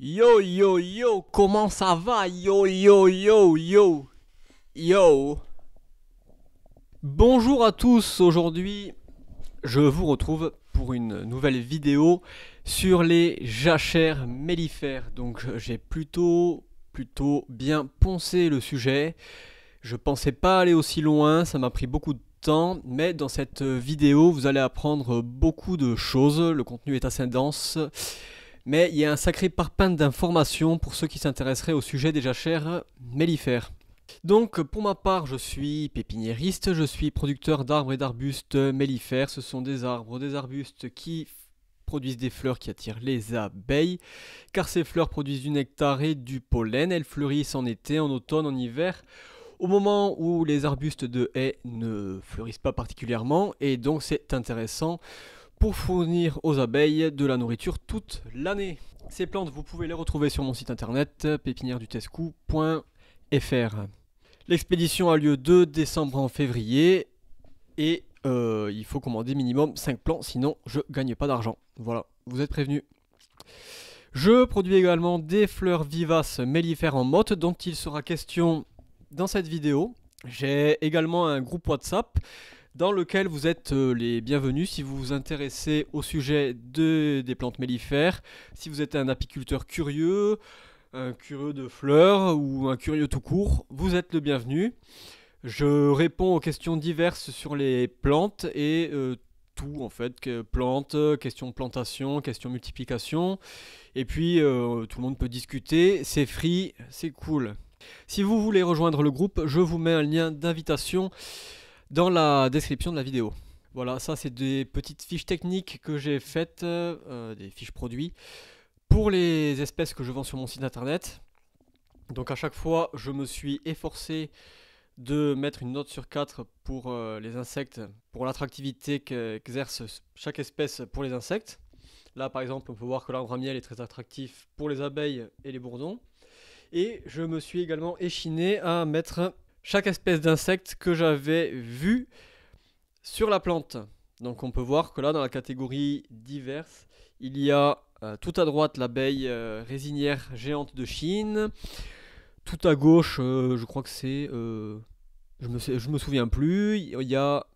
Yo yo yo, comment ça va? Yo yo yo yo yo. Bonjour à tous, aujourd'hui je vous retrouve pour une nouvelle vidéo sur les jachères mellifères. Donc j'ai plutôt bien poncé le sujet. Je pensais pas aller aussi loin, ça m'a pris beaucoup de temps, mais dans cette vidéo vous allez apprendre beaucoup de choses. Le contenu est assez dense. Mais il y a un sacré parpaing d'informations pour ceux qui s'intéresseraient au sujet des jachères mellifères. Donc pour ma part, je suis pépiniériste, je suis producteur d'arbres et d'arbustes mellifères. Ce sont des arbres, des arbustes qui produisent des fleurs qui attirent les abeilles, car ces fleurs produisent du nectar et du pollen. Elles fleurissent en été, en automne, en hiver, au moment où les arbustes de haies ne fleurissent pas particulièrement, et donc c'est intéressant pour fournir aux abeilles de la nourriture toute l'année. Ces plantes, vous pouvez les retrouver sur mon site internet pépinièredutescou.fr. L'expédition a lieu de décembre en février et il faut commander minimum 5 plants, sinon je gagne pas d'argent. Voilà, vous êtes prévenus. Je produis également des fleurs vivaces mellifères en motte dont il sera question dans cette vidéo. J'ai également un groupe WhatsApp dans lequel vous êtes les bienvenus si vous vous intéressez au sujet des plantes mellifères, si vous êtes un apiculteur curieux, un curieux de fleurs ou un curieux tout court, vous êtes le bienvenu. Je réponds aux questions diverses sur les plantes et tout en fait, plantes, questions de plantation, questions de multiplication, et puis tout le monde peut discuter, c'est free, c'est cool. Si vous voulez rejoindre le groupe, je vous mets un lien d'invitation dans la description de la vidéo. Voilà, ça c'est des petites fiches techniques que j'ai faites, des fiches produits, pour les espèces que je vends sur mon site internet. Donc à chaque fois, je me suis efforcé de mettre une note sur 4 pour les insectes, pour l'attractivité qu'exerce chaque espèce pour les insectes. Là par exemple, on peut voir que l'arbre à miel est très attractif pour les abeilles et les bourdons. Et je me suis également échiné à mettre chaque espèce d'insecte que j'avais vu sur la plante. Donc on peut voir que là dans la catégorie diverses, il y a tout à droite l'abeille résinière géante de Chine. Tout à gauche, je crois que c'est... je me souviens plus. Il y a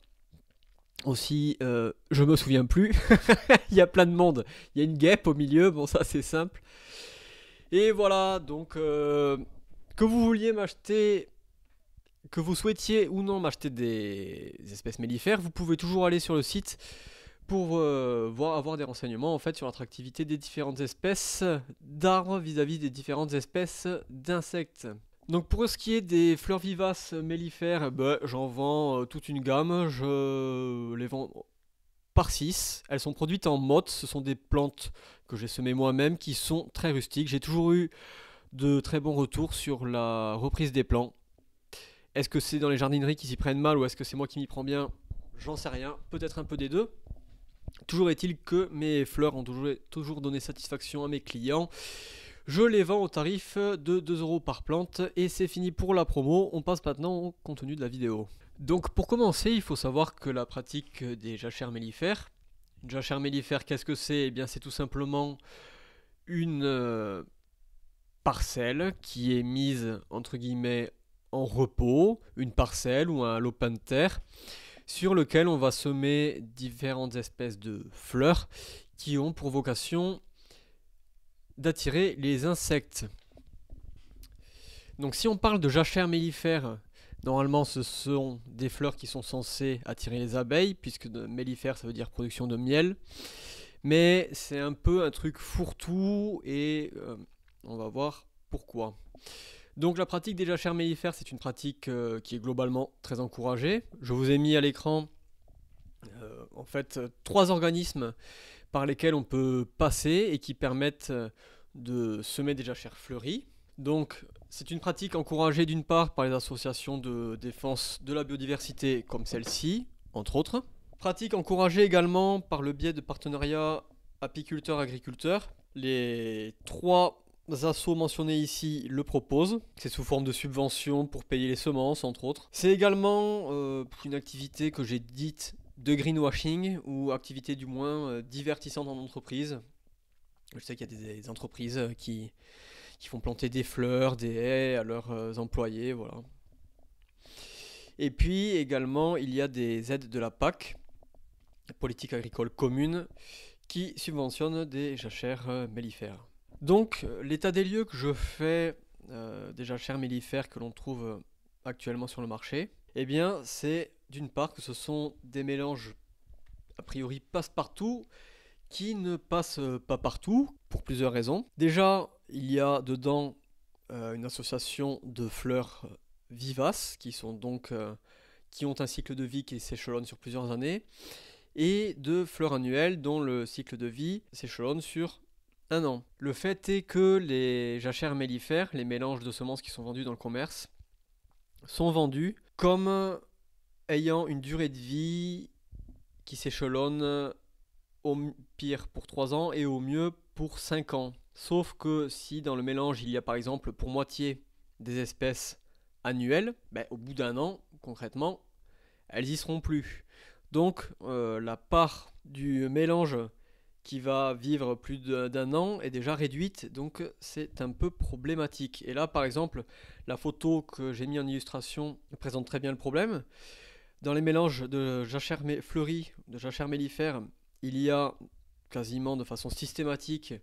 aussi... je me souviens plus. Il y a plein de monde. Il y a une guêpe au milieu, bon ça c'est simple. Et voilà, donc que vous vouliez m'acheter, que vous souhaitiez ou non m'acheter des espèces mellifères, vous pouvez toujours aller sur le site pour avoir des renseignements en fait sur l'attractivité des différentes espèces d'arbres vis-à-vis des différentes espèces d'insectes. Donc pour ce qui est des fleurs vivaces mellifères, j'en vends toute une gamme, je les vends par 6. Elles sont produites en motte, ce sont des plantes que j'ai semées moi-même qui sont très rustiques. J'ai toujours eu de très bons retours sur la reprise des plants. Est-ce que c'est dans les jardineries qui s'y prennent mal ou est-ce que c'est moi qui m'y prends bien? J'en sais rien, peut-être un peu des deux. Toujours est-il que mes fleurs ont toujours donné satisfaction à mes clients. Je les vends au tarif de 2 € par plante et c'est fini pour la promo. On passe maintenant au contenu de la vidéo. Donc pour commencer, il faut savoir que la pratique des jachères mellifères. Une jachère mellifère, qu'est-ce que c'est? Eh bien c'est tout simplement une parcelle qui est mise entre guillemets en repos, une parcelle ou un lopin de terre sur lequel on va semer différentes espèces de fleurs qui ont pour vocation d'attirer les insectes. Donc si on parle de jachère mellifère, normalement ce sont des fleurs qui sont censées attirer les abeilles, puisque mellifère ça veut dire production de miel. Mais c'est un peu un truc fourre-tout et on va voir pourquoi. Donc la pratique des jachères mellifères, c'est une pratique qui est globalement très encouragée. Je vous ai mis à l'écran en fait 3 organismes par lesquels on peut passer et qui permettent de semer des jachères fleuries. Donc c'est une pratique encouragée d'une part par les associations de défense de la biodiversité comme celle-ci, entre autres. Pratique encouragée également par le biais de partenariats apiculteurs-agriculteurs. Les 3 assos mentionnés ici le proposent. C'est sous forme de subventions pour payer les semences, entre autres. C'est également une activité que j'ai dite de greenwashing, ou activité du moins divertissante en entreprise. Je sais qu'il y a des entreprises qui font planter des fleurs, des haies à leurs employés, voilà. Et puis également, il y a des aides de la PAC, politique agricole commune, qui subventionnent des jachères mellifères. Donc, l'état des lieux que je fais des jachères mellifères que l'on trouve actuellement sur le marché, eh bien, c'est d'une part que ce sont des mélanges a priori passe-partout qui ne passent pas partout pour plusieurs raisons. Déjà, il y a dedans une association de fleurs vivaces qui ont un cycle de vie qui s'échelonne sur plusieurs années et de fleurs annuelles dont le cycle de vie s'échelonne sur un an. Le fait est que les jachères mellifères, les mélanges de semences qui sont vendus dans le commerce, sont vendus comme ayant une durée de vie qui s'échelonne au pire pour 3 ans et au mieux pour 5 ans. Sauf que si dans le mélange il y a par exemple pour moitié des espèces annuelles, au bout d'un an, concrètement, elles y seront plus. Donc la part du mélange qui va vivre plus d'un an est déjà réduite, donc c'est un peu problématique. Et là par exemple, la photo que j'ai mis en illustration présente très bien le problème. Dans les mélanges de jachères fleuries, de jachères mellifères, il y a quasiment de façon systématique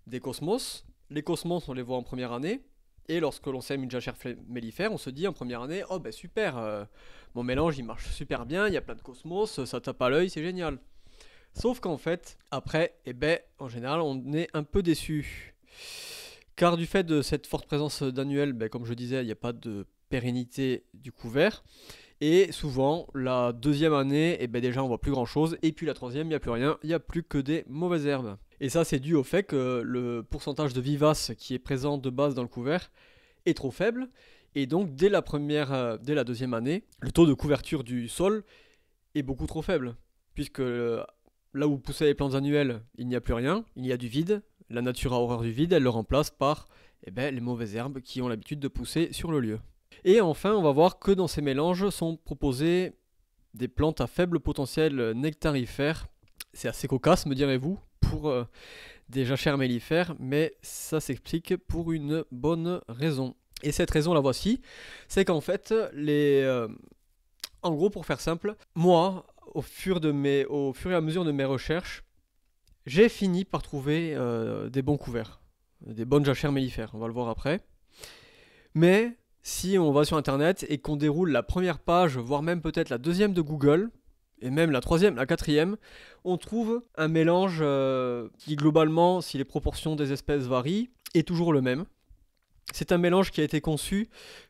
des cosmos. Les cosmos, on les voit en première année. Et lorsque l'on sème une jachère mellifère, on se dit en première année, oh ben super, mon mélange il marche super bien, il y a plein de cosmos, ça tape à l'œil, c'est génial. Sauf qu'en fait, après, en général, on est un peu déçu. Car du fait de cette forte présence d'annuels, comme je disais, il n'y a pas de pérennité du couvert. Et souvent, la deuxième année, déjà on voit plus grand chose. Et puis la troisième, il n'y a plus rien, il n'y a plus que des mauvaises herbes. Et ça, c'est dû au fait que le pourcentage de vivaces qui est présent de base dans le couvert est trop faible. Et donc, dès la deuxième année, le taux de couverture du sol est beaucoup trop faible. Puisque là où poussaient les plantes annuelles, il n'y a plus rien, il y a du vide. La nature a horreur du vide, elle le remplace par les mauvaises herbes qui ont l'habitude de pousser sur le lieu. Et enfin, on va voir que dans ces mélanges sont proposées des plantes à faible potentiel nectarifère. C'est assez cocasse, me direz-vous, pour des jachères mellifères, mais ça s'explique pour une bonne raison. Et cette raison, la voici, c'est qu'en fait, en gros, pour faire simple, moi, au fur et à mesure de mes recherches, j'ai fini par trouver des bons couverts, des bonnes jachères mellifères, on va le voir après. Mais si on va sur internet et qu'on déroule la première page, voire même peut-être la deuxième de Google, et même la troisième, la quatrième, on trouve un mélange qui globalement, si les proportions des espèces varient, est toujours le même. C'est un mélange qui a été conçu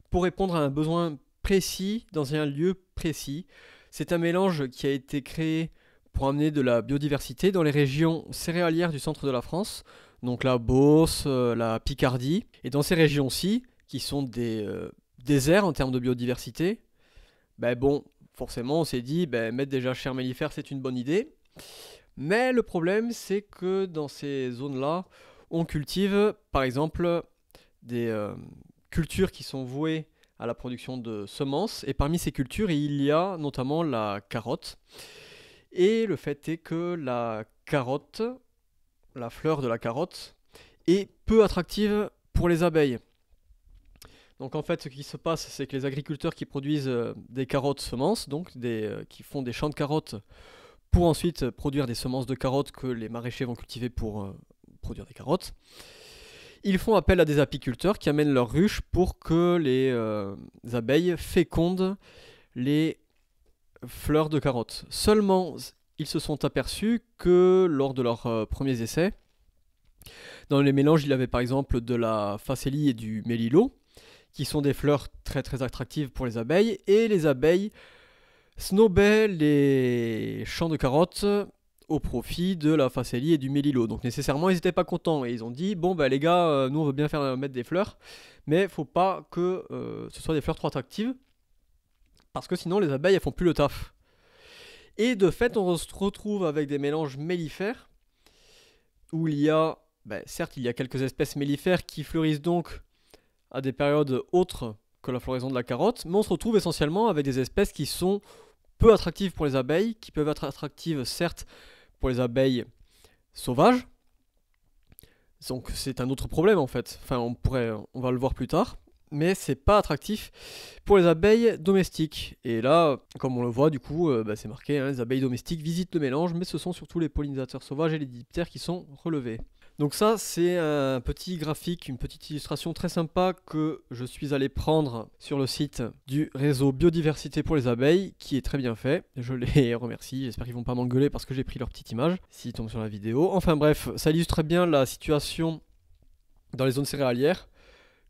pour répondre à un besoin précis dans un lieu précis. C'est un mélange qui a été créé pour amener de la biodiversité dans les régions céréalières du centre de la France, donc la Beauce, la Picardie, et dans ces régions-ci, qui sont des déserts en termes de biodiversité, forcément on s'est dit, mettre des jachères mellifères c'est une bonne idée. Mais le problème c'est que dans ces zones-là, on cultive par exemple des cultures qui sont vouées à la production de semences. Et parmi ces cultures, il y a notamment la carotte. Et le fait est que la carotte, la fleur de la carotte, est peu attractive pour les abeilles. Donc en fait, ce qui se passe, c'est que les agriculteurs qui produisent des carottes semences, donc qui font des champs de carottes pour ensuite produire des semences de carottes que les maraîchers vont cultiver pour produire des carottes, ils font appel à des apiculteurs qui amènent leurs ruches pour que les abeilles fécondent les fleurs de carottes. Seulement, ils se sont aperçus que lors de leurs premiers essais, dans les mélanges, il y avait par exemple de la facélie et du mélilo, qui sont des fleurs très très attractives pour les abeilles, et les abeilles snobaient les champs de carottes au profit de la facélie et du mélilo. Donc nécessairement ils n'étaient pas contents, et ils ont dit, bon les gars, nous on veut bien mettre des fleurs, mais faut pas que ce soit des fleurs trop attractives, parce que sinon les abeilles elles font plus le taf. Et de fait on se retrouve avec des mélanges mellifères, où il y a, certes il y a quelques espèces mellifères qui fleurissent donc à des périodes autres que la floraison de la carotte, mais on se retrouve essentiellement avec des espèces qui sont peu attractives pour les abeilles, qui peuvent être attractives certes pour les abeilles sauvages, Donc c'est un autre problème en fait. Enfin, on va le voir plus tard. Mais c'est pas attractif pour les abeilles domestiques. Et là, comme on le voit, du coup, c'est marqué, hein, les abeilles domestiques visitent le mélange, mais ce sont surtout les pollinisateurs sauvages et les diptères qui sont relevés. Donc ça, c'est un petit graphique, une petite illustration très sympa que je suis allé prendre sur le site du réseau Biodiversité pour les abeilles, qui est très bien fait. Je les remercie, j'espère qu'ils vont pas m'engueuler parce que j'ai pris leur petite image, s'ils tombent sur la vidéo. Enfin bref, ça illustre très bien la situation dans les zones céréalières.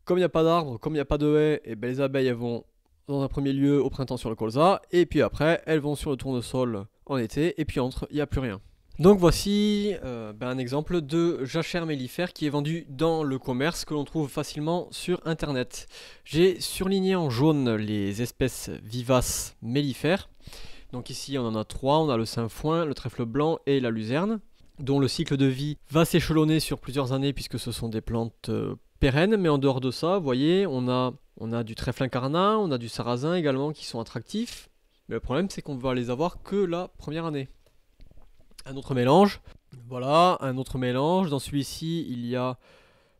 Comme il n'y a pas d'arbres, comme il n'y a pas de haies, et les abeilles elles vont dans un premier lieu au printemps sur le colza, et puis après elles vont sur le tournesol en été, et puis entre, il n'y a plus rien. Donc voici un exemple de jachère mellifère qui est vendu dans le commerce, que l'on trouve facilement sur internet. J'ai surligné en jaune les espèces vivaces mellifères. Donc ici on en a 3, on a le sainfoin, le trèfle blanc et la luzerne, dont le cycle de vie va s'échelonner sur plusieurs années puisque ce sont des plantes pérennes. Mais en dehors de ça, vous voyez, on a du trèfle incarnat, on a du sarrasin également qui sont attractifs. Mais le problème c'est qu'on va les avoir que la première année. Un autre mélange, voilà, un autre mélange. Dans celui-ci, il y a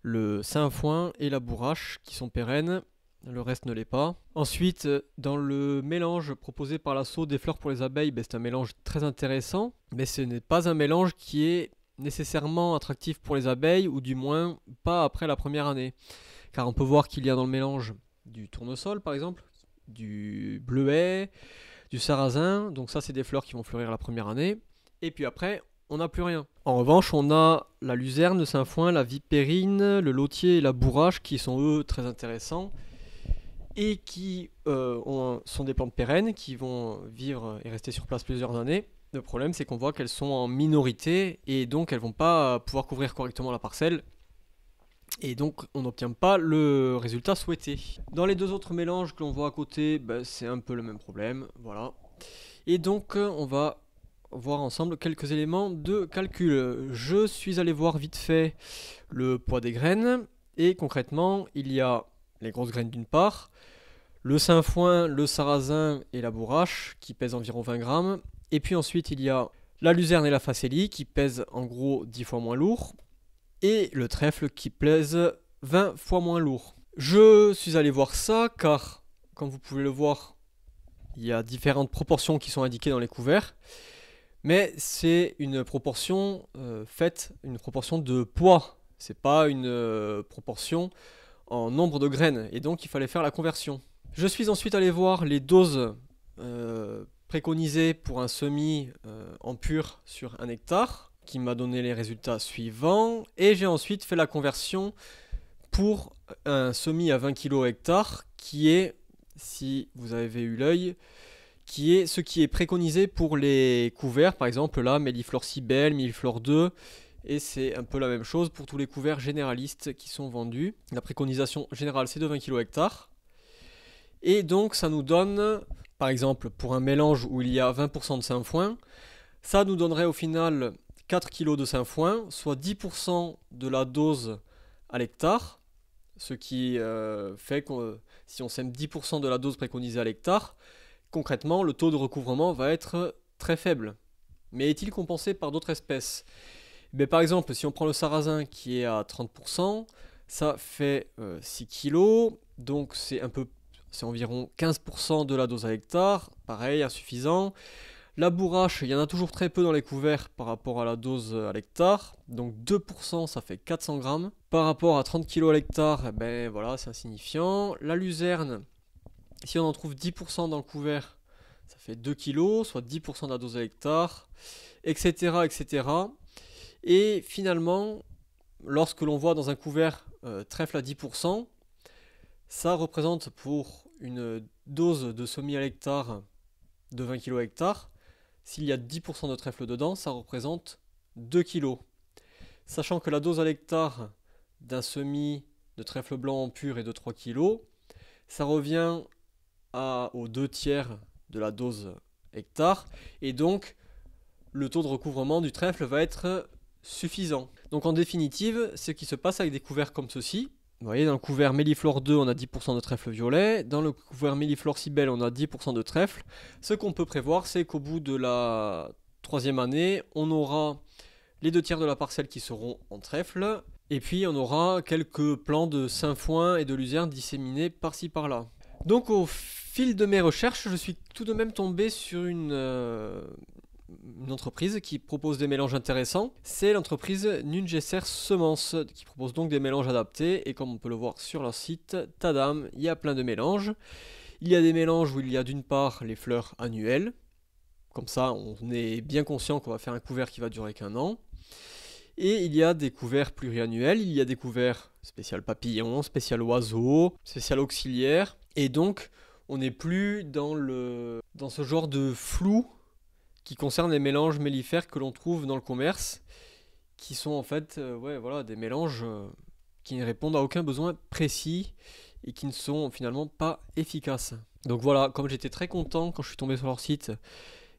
le sainfoin et la bourrache qui sont pérennes. Le reste ne l'est pas. Ensuite, dans le mélange proposé par l'assaut des fleurs pour les abeilles, c'est un mélange très intéressant. Mais ce n'est pas un mélange qui est nécessairement attractif pour les abeilles, ou du moins pas après la première année. Car on peut voir qu'il y a dans le mélange du tournesol par exemple, du bleuet, du sarrasin. Donc ça c'est des fleurs qui vont fleurir la première année. Et puis après, on n'a plus rien. En revanche, on a la luzerne, le sainfoin, la vipérine, le lotier et la bourrache qui sont eux très intéressants et qui sont des plantes pérennes qui vont vivre et rester sur place plusieurs années. Le problème, c'est qu'on voit qu'elles sont en minorité et donc elles vont pas pouvoir couvrir correctement la parcelle. Et donc on n'obtient pas le résultat souhaité. Dans les deux autres mélanges que l'on voit à côté, c'est un peu le même problème. Voilà. Et donc on va voir ensemble quelques éléments de calcul. Je suis allé voir vite fait le poids des graines. Et concrètement, il y a les grosses graines d'une part, le sainfoin, le sarrasin et la bourrache qui pèsent environ 20 grammes. Et puis ensuite, il y a la luzerne et la facélie qui pèsent en gros 10 fois moins lourd. Et le trèfle qui pèse 20 fois moins lourd. Je suis allé voir ça car, comme vous pouvez le voir, il y a différentes proportions qui sont indiquées dans les couverts. Mais c'est une proportion une proportion de poids. C'est pas une proportion en nombre de graines. Et donc il fallait faire la conversion. Je suis ensuite allé voir les doses préconisées pour un semis en pur sur 1 hectare, qui m'a donné les résultats suivants. Et j'ai ensuite fait la conversion pour un semis à 20 kg hectare, qui est, si vous avez eu l'œil, qui est ce qui est préconisé pour les couverts, par exemple là, Melliflore Cybèle, Melliflore 2, et c'est un peu la même chose pour tous les couverts généralistes qui sont vendus. La préconisation générale c'est de 20 kg hectare, et donc ça nous donne, par exemple pour un mélange où il y a 20% de sainfoin, ça nous donnerait au final 4 kg de sainfoin, soit 10% de la dose à l'hectare, ce qui fait que si on sème 10% de la dose préconisée à l'hectare, concrètement, le taux de recouvrement va être très faible. Mais est-il compensé par d'autres espèces ? Par exemple, si on prend le sarrasin qui est à 30%, ça fait 6 kg, donc c'est environ 15% de la dose à l'hectare, pareil, insuffisant. La bourrache, il y en a toujours très peu dans les couverts par rapport à la dose à l'hectare, donc 2% ça fait 400 grammes. Par rapport à 30 kg à l'hectare, voilà, c'est insignifiant. La luzerne, si on en trouve 10% dans le couvert, ça fait 2 kg, soit 10% de la dose à l'hectare, etc., etc. Et finalement, lorsque l'on voit dans un couvert trèfle à 10%, ça représente pour une dose de semis à l'hectare de 20 kg hectare, s'il y a 10% de trèfle dedans, ça représente 2 kg. Sachant que la dose à l'hectare d'un semis de trèfle blanc en pur est de 3 kg, ça revient aux 2/3 de la dose hectare, et donc le taux de recouvrement du trèfle va être suffisant. Donc en définitive, ce qui se passe avec des couverts comme ceci, vous voyez, dans le couvert Melliflore 2, on a 10% de trèfle violet, dans le couvert Melliflore Cybèle, on a 10% de trèfle. Ce qu'on peut prévoir, c'est qu'au bout de la 3e année, on aura les 2/3 de la parcelle qui seront en trèfle, Et puis on aura quelques plants de sainfoin et de luzerne disséminés par-ci par-là. Donc au fil de mes recherches, je suis tout de même tombé sur une entreprise qui propose des mélanges intéressants. C'est l'entreprise Nungesser Semences qui propose donc des mélanges adaptés. Et comme on peut le voir sur leur site, tadam, il y a plein de mélanges. Il y a des mélanges où il y a d'une part les fleurs annuelles. Comme ça, on est bien conscient qu'on va faire un couvert qui va durer qu'1 an. Et il y a des couverts pluriannuels, il y a des couverts spécial papillon, spécial oiseau, spécial auxiliaire. Et donc, on n'est plus dans ce genre de flou qui concerne les mélanges mellifères que l'on trouve dans le commerce, qui sont en fait voilà, des mélanges qui ne répondent à aucun besoin précis et qui ne sont finalement pas efficaces. Donc voilà, comme j'étais très content quand je suis tombé sur leur site,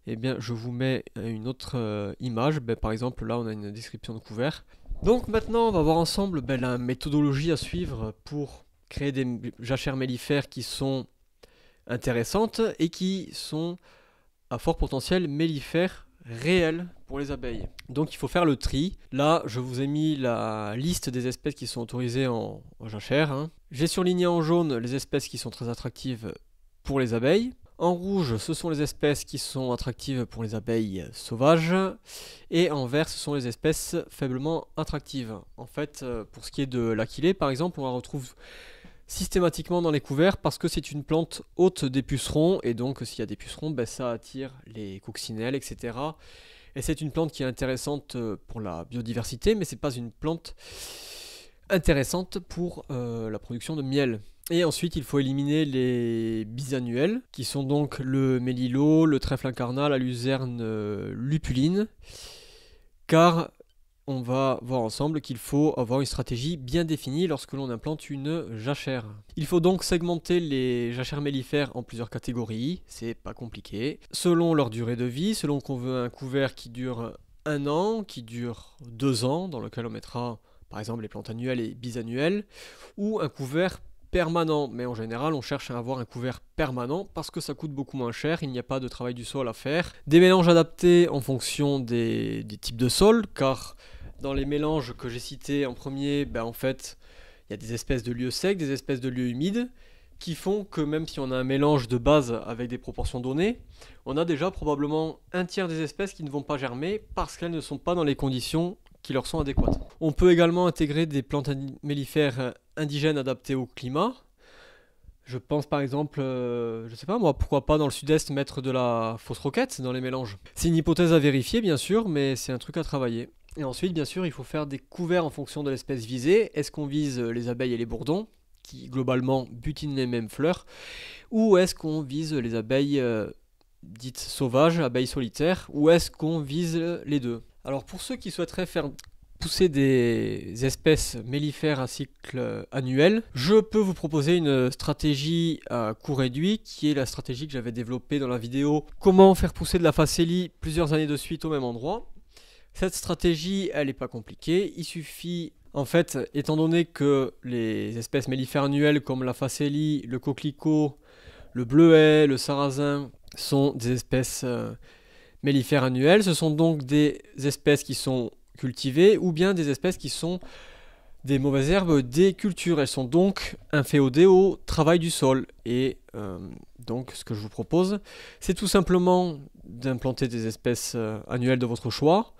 eh bien je vous mets une autre image. Par exemple là on a une description de couvert. Donc maintenant on va voir ensemble la méthodologie à suivre pour créer des jachères mellifères qui sont intéressantes et qui sont à fort potentiel mellifère réel pour les abeilles. Donc il faut faire le tri. Là je vous ai mis la liste des espèces qui sont autorisées en jachère. J'ai surligné en jaune les espèces qui sont très attractives pour les abeilles. En rouge, ce sont les espèces qui sont attractives pour les abeilles sauvages. Et en vert, ce sont les espèces faiblement attractives. En fait, pour ce qui est de l'aquilée, par exemple, on la retrouve systématiquement dans les couverts parce que c'est une plante hôte des pucerons. Et donc, s'il y a des pucerons, ça attire les coccinelles, etc. Et c'est une plante qui est intéressante pour la biodiversité, mais c'est pas une plante intéressante pour la production de miel. Et ensuite, il faut éliminer les bisannuels, qui sont donc le mélilo, le trèfle incarnat, la luzerne lupuline, car on va voir ensemble qu'il faut avoir une stratégie bien définie lorsque l'on implante une jachère. Il faut donc segmenter les jachères mellifères en plusieurs catégories, c'est pas compliqué, selon leur durée de vie, selon qu'on veut un couvert qui dure 1 an, qui dure 2 ans, dans lequel on mettra par exemple les plantes annuelles et bisannuelles, ou un couvert permanent, mais en général on cherche à avoir un couvert permanent parce que ça coûte beaucoup moins cher, il n'y a pas de travail du sol à faire. Des mélanges adaptés en fonction des types de sol, car dans les mélanges que j'ai cités en premier, en fait il y a des espèces de lieux secs, des espèces de lieux humides, qui font que même si on a un mélange de base avec des proportions données, on a déjà probablement 1/3 des espèces qui ne vont pas germer parce qu'elles ne sont pas dans les conditions qui leur sont adéquates. On peut également intégrer des plantes mellifères indigènes adaptées au climat. Je pense par exemple, je sais pas moi, pourquoi pas dans le sud-est mettre de la fausse roquette dans les mélanges. C'est une hypothèse à vérifier bien sûr, mais c'est un truc à travailler. Et ensuite bien sûr il faut faire des couverts en fonction de l'espèce visée. Est-ce qu'on vise les abeilles et les bourdons, qui globalement butinent les mêmes fleurs, ou est-ce qu'on vise les abeilles dites sauvages, abeilles solitaires, ou est-ce qu'on vise les deux? Alors pour ceux qui souhaiteraient faire pousser des espèces mellifères à cycle annuel, je peux vous proposer une stratégie à coût réduit qui est la stratégie que j'avais développée dans la vidéo comment faire pousser de la facélie plusieurs années de suite au même endroit. Cette stratégie, elle n'est pas compliquée, il suffit en fait, étant donné que les espèces mellifères annuelles comme la facélie, le coquelicot, le bleuet, le sarrasin sont des espèces mellifères annuelles, ce sont donc des espèces qui sont cultivées ou bien des espèces qui sont des mauvaises herbes des cultures. Elles sont donc inféodées au travail du sol. Et donc ce que je vous propose, c'est tout simplement d'implanter des espèces annuelles de votre choix.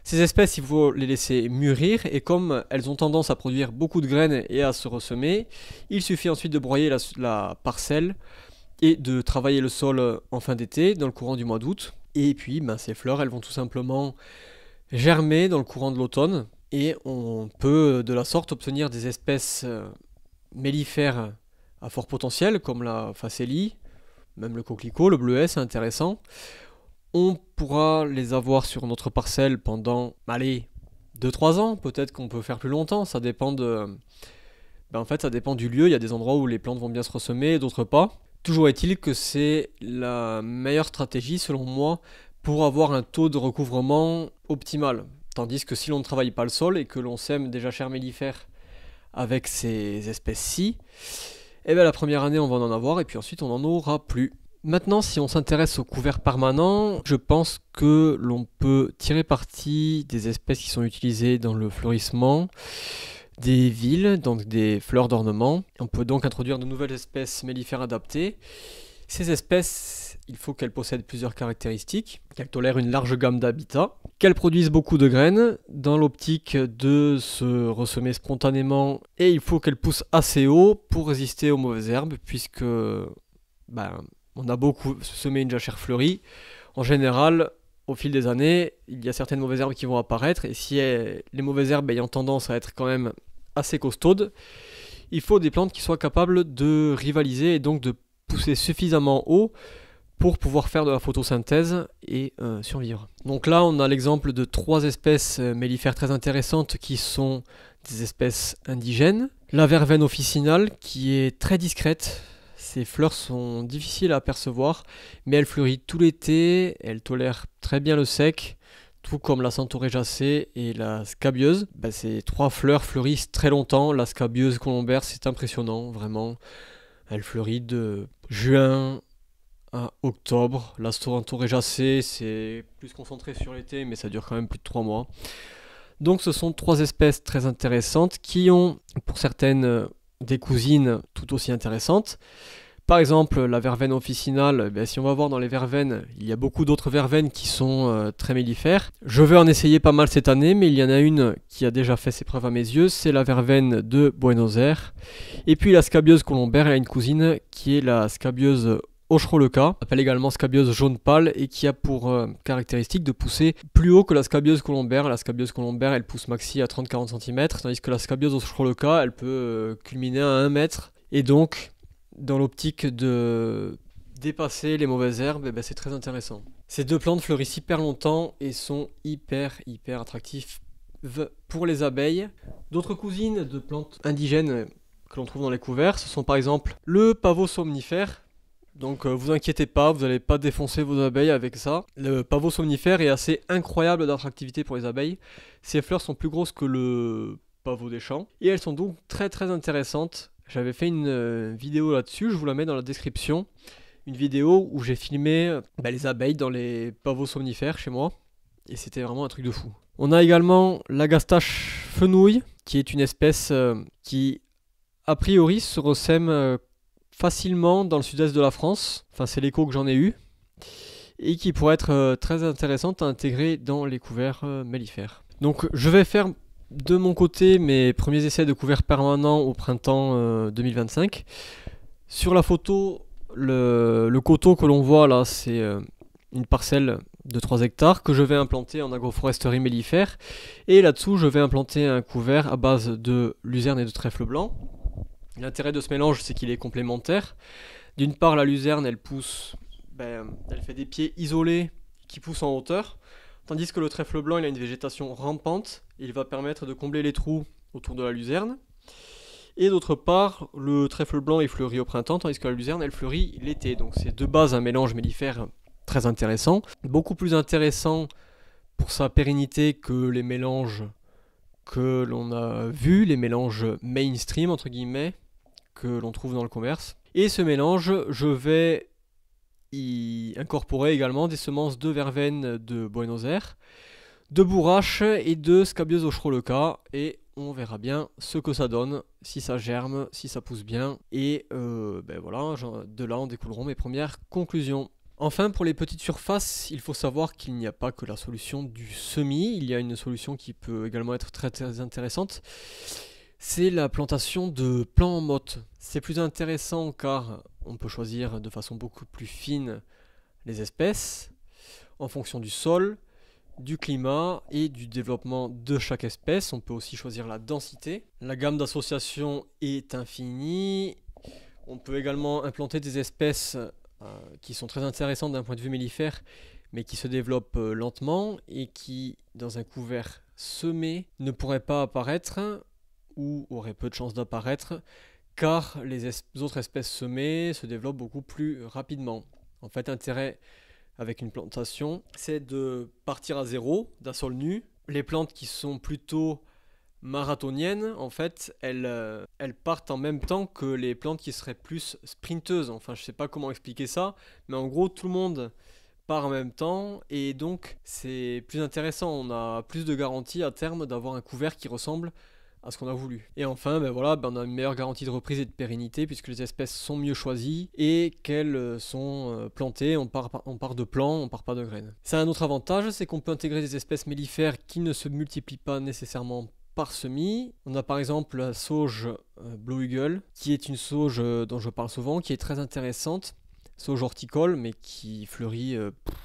Ces espèces, il faut les laisser mûrir et comme elles ont tendance à produire beaucoup de graines et à se ressemer, il suffit ensuite de broyer la parcelle et de travailler le sol en fin d'été, dans le courant du mois d'août. Et puis ces fleurs, elles vont tout simplement germer dans le courant de l'automne. Et on peut de la sorte obtenir des espèces mellifères à fort potentiel, comme la facélie, même le coquelicot, le bleuet, c'est intéressant. On pourra les avoir sur notre parcelle pendant, 2-3 ans, peut-être qu'on peut faire plus longtemps, ça dépend en fait, ça dépend du lieu, il y a des endroits où les plantes vont bien se ressemer, d'autres pas. Toujours est-il que c'est la meilleure stratégie, selon moi, pour avoir un taux de recouvrement optimal. Tandis que si l'on ne travaille pas le sol et que l'on sème des jachères mellifères avec ces espèces-ci, la première année on va en avoir et puis ensuite on n'en aura plus. Maintenant, si on s'intéresse aux couverts permanents, je pense que l'on peut tirer parti des espèces qui sont utilisées dans le fleurissement des villes, donc des fleurs d'ornement. On peut donc introduire de nouvelles espèces mellifères adaptées. Ces espèces, il faut qu'elles possèdent plusieurs caractéristiques, qu'elles tolèrent une large gamme d'habitats, qu'elles produisent beaucoup de graines dans l'optique de se ressemer spontanément, et il faut qu'elles poussent assez haut pour résister aux mauvaises herbes, puisque on a beaucoup semé une jachère fleurie. En général, au fil des années, il y a certaines mauvaises herbes qui vont apparaître, et si les mauvaises herbes ayant tendance à être quand même assez costaudes, il faut des plantes qui soient capables de rivaliser et donc de pousser suffisamment haut pour pouvoir faire de la photosynthèse et survivre. Donc là, on a l'exemple de 3 espèces mellifères très intéressantes qui sont des espèces indigènes. La verveine officinale qui est très discrète. Ses fleurs sont difficiles à apercevoir, mais elle fleurit tout l'été, elle tolère très bien le sec, tout comme la centaurégacée et la scabieuse. Ces 3 fleurs fleurissent très longtemps. La scabieuse colombaire, c'est impressionnant, vraiment. Elle fleurit de juin à octobre. La centaurégacée, c'est plus concentré sur l'été, mais ça dure quand même plus de 3 mois. Donc ce sont 3 espèces très intéressantes qui ont, pour certaines, des cousines tout aussi intéressantes. Par exemple, la verveine officinale, si on va voir dans les verveines, il y a beaucoup d'autres verveines qui sont très mellifères. Je vais en essayer pas mal cette année, mais il y en a une qui a déjà fait ses preuves à mes yeux, c'est la verveine de Buenos Aires. Et puis la scabieuse colombaire, elle a une cousine qui est la scabieuse Ochroleca, appelée également scabieuse jaune pâle, et qui a pour caractéristique de pousser plus haut que la scabieuse colombaire. La scabieuse colombaire, elle pousse maxi à 30-40 cm, tandis que la scabieuse Ochroleca, elle peut culminer à 1 mètre. Et donc, dans l'optique de dépasser les mauvaises herbes, c'est très intéressant. Ces 2 plantes fleurissent hyper longtemps et sont hyper attractives pour les abeilles. D'autres cousines de plantes indigènes que l'on trouve dans les couverts, ce sont par exemple le pavot somnifère. Donc vous inquiétez pas, vous n'allez pas défoncer vos abeilles avec ça. Le pavot somnifère est assez incroyable d'attractivité pour les abeilles. Ses fleurs sont plus grosses que le pavot des champs et elles sont donc très intéressantes. J'avais fait une vidéo là-dessus, je vous la mets dans la description. Une vidéo où j'ai filmé les abeilles dans les pavots somnifères chez moi. Et c'était vraiment un truc de fou. On a également l'agastache fenouil, qui est une espèce qui, a priori, se ressème facilement dans le sud-est de la France. Enfin, c'est l'écho que j'en ai eu. Et qui pourrait être très intéressante à intégrer dans les couverts mellifères. Donc, je vais faire de mon côté mes premiers essais de couverts permanents au printemps 2025. Sur la photo, le coteau que l'on voit là, c'est une parcelle de 3 hectares que je vais implanter en agroforesterie mellifère. Et là-dessous, je vais implanter un couvert à base de luzerne et de trèfle blanc. L'intérêt de ce mélange, c'est qu'il est complémentaire. D'une part, la luzerne, elle pousse, elle fait des pieds isolés qui poussent en hauteur. Tandis que le trèfle blanc, il a une végétation rampante. Il va permettre de combler les trous autour de la luzerne. Et d'autre part, le trèfle blanc il fleurit au printemps, tandis que la luzerne elle fleurit l'été. Donc c'est de base un mélange mellifère très intéressant. Beaucoup plus intéressant pour sa pérennité que les mélanges que l'on a vus, les mélanges mainstream entre guillemets, que l'on trouve dans le commerce. Et ce mélange, je vais y incorporer également des semences de verveine de Buenos Aires, de bourrache et de scabieuse Ochroleca, et on verra bien ce que ça donne, si ça germe, si ça pousse bien, et voilà, de là en découleront mes premières conclusions. Enfin, pour les petites surfaces, il faut savoir qu'il n'y a pas que la solution du semis, il y a une solution qui peut également être très intéressante, c'est la plantation de plants en motte. C'est plus intéressant car on peut choisir de façon beaucoup plus fine les espèces, en fonction du sol, du climat et du développement de chaque espèce. On peut aussi choisir la densité. La gamme d'associations est infinie. On peut également implanter des espèces qui sont très intéressantes d'un point de vue mellifère, mais qui se développent lentement et qui, dans un couvert semé, ne pourraient pas apparaître ou auraient peu de chances d'apparaître, car les autres espèces semées se développent beaucoup plus rapidement. En fait, l'intérêt avec une plantation, c'est de partir à zéro, d'un sol nu. Les plantes qui sont plutôt marathoniennes, en fait, elles partent en même temps que les plantes qui seraient plus sprinteuses. Enfin, je sais pas comment expliquer ça, mais en gros, tout le monde part en même temps et donc c'est plus intéressant. On a plus de garantie à terme d'avoir un couvert qui ressemble à ce qu'on a voulu. Et enfin, ben voilà, on a une meilleure garantie de reprise et de pérennité puisque les espèces sont mieux choisies et qu'elles sont plantées. On part de plants, on part pas de graines. C'est un autre avantage, c'est qu'on peut intégrer des espèces mellifères qui ne se multiplient pas nécessairement par semis. On a par exemple la sauge Blue Eagle, qui est une sauge dont je parle souvent, qui est très intéressante. Sauge horticole, mais qui fleurit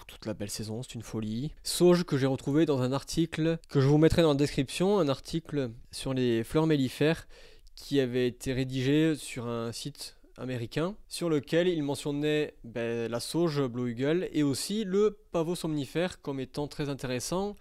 toute la belle saison, c'est une folie. Sauge que j'ai retrouvé dans un article que je vous mettrai dans la description, un article sur les fleurs mellifères qui avait été rédigé sur un site américain, sur lequel il mentionnait la sauge Blue Eagle et aussi le pavot somnifère comme étant très intéressant.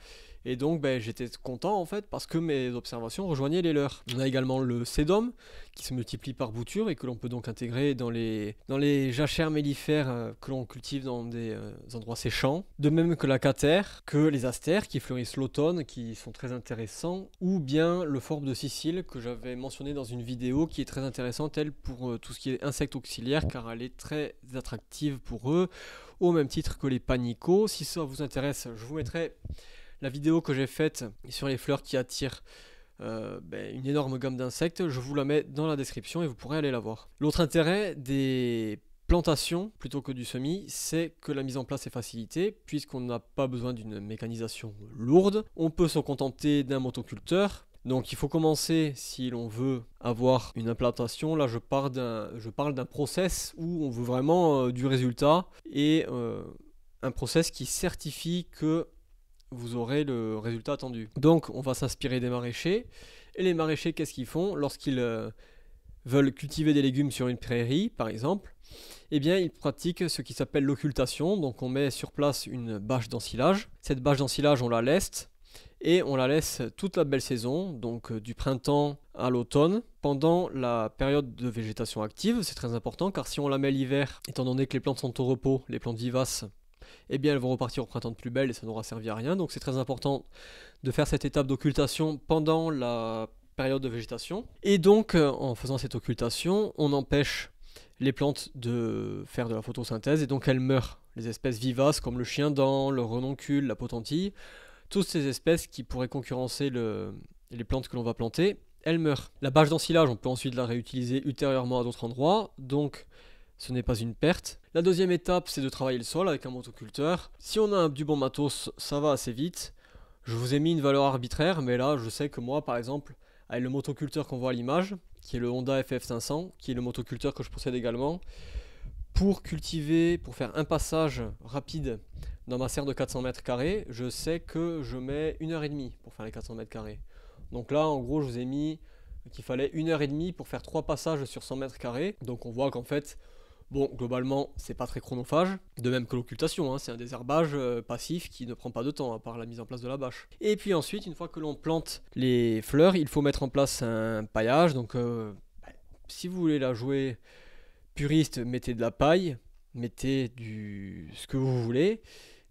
Et donc j'étais content en fait parce que mes observations rejoignaient les leurs. On a également le sédum qui se multiplie par bouture et que l'on peut donc intégrer dans les jachères mellifères que l'on cultive dans des endroits séchants. De même que la catère, que les astères qui fleurissent l'automne, qui sont très intéressants, ou bien le forbe de Sicile que j'avais mentionné dans une vidéo qui est très intéressante elle pour tout ce qui est insectes auxiliaires car elle est très attractive pour eux, au même titre que les panicots. Si ça vous intéresse, je vous mettrai la vidéo que j'ai faite sur les fleurs qui attirent une énorme gamme d'insectes, je vous la mets dans la description et vous pourrez aller la voir. L'autre intérêt des plantations plutôt que du semis, c'est que la mise en place est facilitée puisqu'on n'a pas besoin d'une mécanisation lourde. On peut se contenter d'un motoculteur. Donc il faut commencer si l'on veut avoir une implantation. Là je parle d'un process où on veut vraiment du résultat et un process qui certifie que vous aurez le résultat attendu. Donc on va s'inspirer des maraîchers. Et les maraîchers, qu'est-ce qu'ils font lorsqu'ils veulent cultiver des légumes sur une prairie, par exemple? Eh bien, ils pratiquent ce qui s'appelle l'occultation. Donc on met sur place une bâche d'ensilage. Cette bâche d'ensilage, on la leste. Et on la laisse toute la belle saison, donc du printemps à l'automne, pendant la période de végétation active. C'est très important car si on la met l'hiver, étant donné que les plantes sont au repos, les plantes vivaces, eh bien elles vont repartir au printemps de plus belle et ça n'aura servi à rien. Donc c'est très important de faire cette étape d'occultation pendant la période de végétation. Et donc en faisant cette occultation, on empêche les plantes de faire de la photosynthèse et donc elles meurent. Les espèces vivaces comme le chien-dent, le renoncule, la potentille, toutes ces espèces qui pourraient concurrencer les plantes que l'on va planter, elles meurent. La bâche d'ensilage, on peut ensuite la réutiliser ultérieurement à d'autres endroits, donc ce n'est pas une perte. La deuxième étape, c'est de travailler le sol avec un motoculteur. Si on a du bon matos, ça va assez vite. Je vous ai mis une valeur arbitraire, mais là, je sais que moi, par exemple, avec le motoculteur qu'on voit à l'image, qui est le Honda FF500, qui est le motoculteur que je possède également, pour cultiver, pour faire un passage rapide dans ma serre de 400 mètres carrés, je sais que je mets 1h30 pour faire les 400 mètres carrés. Donc là, en gros, je vous ai mis qu'il fallait 1h30 pour faire 3 passages sur 100 mètres carrés. Donc on voit qu'en fait, bon, globalement, c'est pas très chronophage, de même que l'occultation, hein, c'est un désherbage passif qui ne prend pas de temps, à part la mise en place de la bâche. Et puis ensuite, une fois que l'on plante les fleurs, il faut mettre en place un paillage. Donc si vous voulez la jouer puriste, mettez de la paille, mettez ce que vous voulez.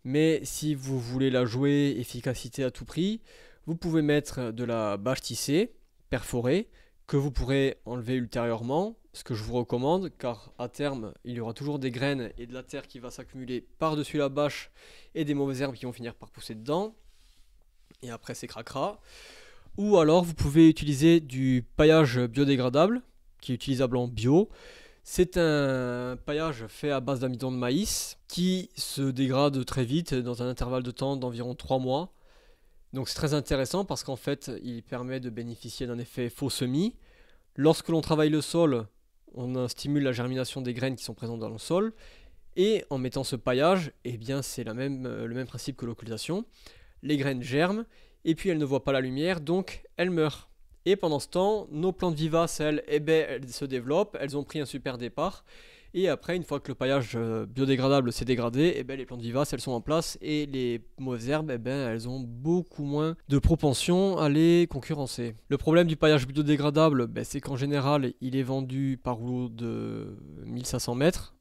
Mais si vous voulez la jouer efficacité à tout prix, vous pouvez mettre de la bâche tissée, perforée, que vous pourrez enlever ultérieurement, ce que je vous recommande, car à terme, il y aura toujours des graines et de la terre qui va s'accumuler par-dessus la bâche et des mauvaises herbes qui vont finir par pousser dedans. Et après, c'est cracra. Ou alors, vous pouvez utiliser du paillage biodégradable, qui est utilisable en bio. C'est un paillage fait à base d'amidon de maïs qui se dégrade très vite dans un intervalle de temps d'environ 3 mois. Donc c'est très intéressant parce qu'en fait, il permet de bénéficier d'un effet faux semis. Lorsque l'on travaille le sol, on stimule la germination des graines qui sont présentes dans le sol. Et en mettant ce paillage, eh bien c'est le même principe que l'occultation. Les graines germent et puis elles ne voient pas la lumière, donc elles meurent. Et pendant ce temps, nos plantes vivaces, elles se développent, elles ont pris un super départ. Et après, une fois que le paillage biodégradable s'est dégradé, les plantes vivaces, elles sont en place. Et les mauvaises herbes, elles ont beaucoup moins de propension à les concurrencer. Le problème du paillage biodégradable, c'est qu'en général, il est vendu par rouleau de 1500 mètres.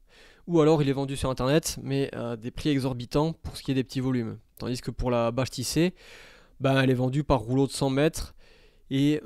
Ou alors il est vendu sur internet, mais à des prix exorbitants pour ce qui est des petits volumes. Tandis que pour la bâche tissée, elle est vendue par rouleau de 100 mètres. et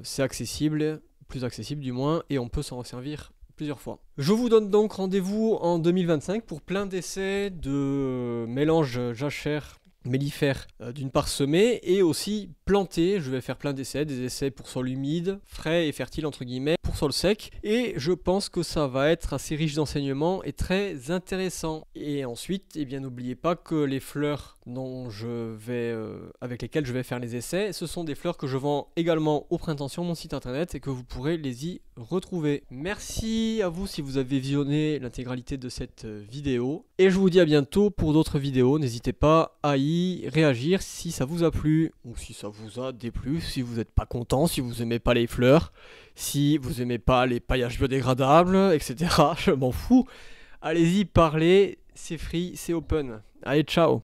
c'est accessible, plus accessible du moins, et on peut s'en resservir plusieurs fois. Je vous donne donc rendez-vous en 2025 pour plein d'essais de mélange jachère mellifère d'une part semée et aussi planté. Je vais faire plein d'essais, des essais pour sol humide, frais et fertile entre guillemets, pour sol sec, et je pense que ça va être assez riche d'enseignements et très intéressant. Et ensuite, eh bien n'oubliez pas que les fleurs avec lesquelles je vais faire les essais, ce sont des fleurs que je vends également au printemps sur mon site internet et que vous pourrez les y retrouver. Merci à vous si vous avez visionné l'intégralité de cette vidéo, et je vous dis à bientôt pour d'autres vidéos. N'hésitez pas à y réagir si ça vous a plu ou si ça vous a déplu, si vous n'êtes pas content, si vous aimez pas les fleurs, si vous aimez pas les paillages biodégradables, etc. Je m'en fous. Allez-y, parlez, c'est free, c'est open. Allez, ciao.